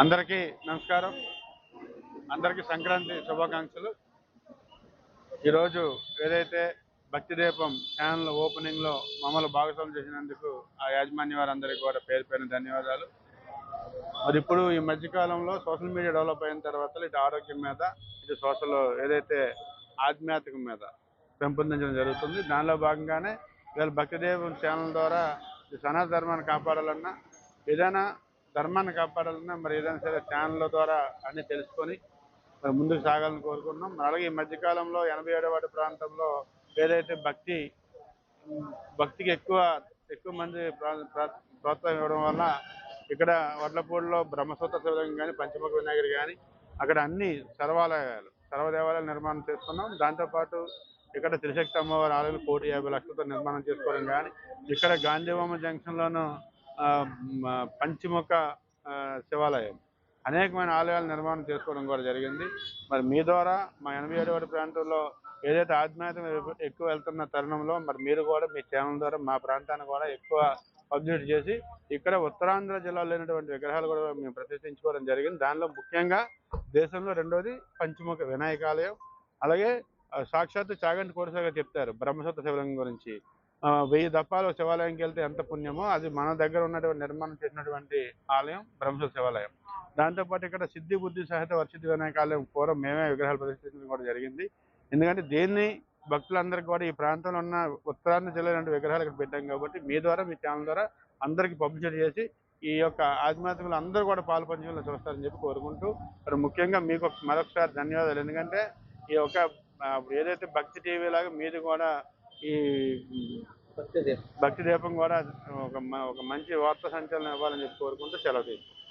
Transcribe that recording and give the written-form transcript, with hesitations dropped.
అందరికీ నమస్కారం. అందరికీ సంక్రాంతి శుభాకాంక్షలు. ఈరోజు ఏదైతే భక్తి దీపం ఛానల్ ఓపెనింగ్లో మమ్మల్ని భాగస్వామ్యం చేసినందుకు ఆ యాజమాన్య వారందరికీ కూడా పేరు పేరున ధన్యవాదాలు. మరి ఇప్పుడు ఈ మధ్యకాలంలో సోషల్ మీడియా డెవలప్ అయిన తర్వాత ఇటు ఆరోగ్యం మీద, ఇటు సోషల్ ఏదైతే ఆధ్యాత్మికం మీద పెంపొందించడం జరుగుతుంది. దానిలో భాగంగానే ఇవాళ భక్తి దీపం ఛానల్ ద్వారా ఈ సనాతన ధర్మాన్ని కాపాడాలన్నా, ఏదైనా ధర్మాన్ని కాపాడాలన్నా మరి ఏదైనా సరే ఛానళ్ళ ద్వారా అన్నీ తెలుసుకొని మరి ముందుకు సాగాలని కోరుకుంటున్నాం. అలాగే ఈ మధ్యకాలంలో 87వ వార్డు ప్రాంతంలో ఏదైతే భక్తికి ఎక్కువ మంది ప్రోత్సాహం ఇవ్వడం వల్ల ఇక్కడ వడ్లపూడిలో బ్రహ్మసూత్ర శివలింగం కానీ, పంచముఖ వినాయకుడు కానీ, అక్కడ అన్ని సర్వదేవాలయాలు నిర్మాణం చేసుకున్నాం. దాంతోపాటు ఇక్కడ త్రిశక్తి అమ్మవారి ఆలయాలు 1,50,00,000తో నిర్మాణం చేసుకోవడం కానీ, ఇక్కడ గాంధీబొమ్మ జంక్షన్లోనూ పంచముఖ శివాలయం, అనేకమైన ఆలయాల నిర్మాణం చేసుకోవడం కూడా జరిగింది. మరి మీ ద్వారా మా 87వ వార్డు ప్రాంతంలో ఏదైతే ఆధ్యాత్మికత ఎక్కువ వెళ్తున్న తరుణంలో మరి మీరు కూడా మీ ఛానల్ ద్వారా మా ప్రాంతాన్ని కూడా ఎక్కువ పబ్లిసిటీ చేసి ఇక్కడ ఉత్తరాంధ్ర జిల్లాలో లేనటువంటి విగ్రహాలు కూడా మేము ప్రతిష్ఠించుకోవడం జరిగింది. దానిలో ముఖ్యంగా దేశంలో రెండోది పంచముఖ వినాయకాలయం. అలాగే సాక్షాత్తు చాగంటి కోటేశ్వర గారు చెప్తారు బ్రహ్మసూత్ర శివలింగం గురించి. 1000 దప్పాలు శివాలయంకి వెళ్తే ఎంత పుణ్యమో, అది మన దగ్గర ఉన్నటువంటి నిర్మాణం చేసినటువంటి ఆలయం బ్రహ్మసూత్ర శివాలయం. దాంతోపాటు ఇక్కడ సిద్ధి బుద్ధి సహిత వర్షిత వినాయకాలయం పూర్వం మేమే విగ్రహాలు ప్రతిష్ఠించడం కూడా జరిగింది. ఎందుకంటే దీన్ని భక్తులందరికీ కూడా ఈ ప్రాంతంలో ఉన్న ఉత్తరాంధ్ర జిల్లా లాంటి విగ్రహాలు ఇక్కడ పెట్టాం కాబట్టి మీ ద్వారా, మీ ఛానల్ ద్వారా అందరికీ పబ్లిసిటీ చేసి ఈ యొక్క ఆధ్యాత్మికలు అందరూ కూడా పాలు పంచుకుని చూస్తారని చెప్పి కోరుకుంటూ, మరి ముఖ్యంగా మీకు మరొకసారి ధన్యవాదాలు. ఎందుకంటే ఈ యొక్క ఏదైతే భక్తి టీవీ లాగా మీది కూడా ఈ భక్తి దీపం కూడా ఒక మంచి వార్తా సంచలనం ఇవ్వాలని చెప్పి కోరుకుంటూ సెలవు తీసుకుంటాం.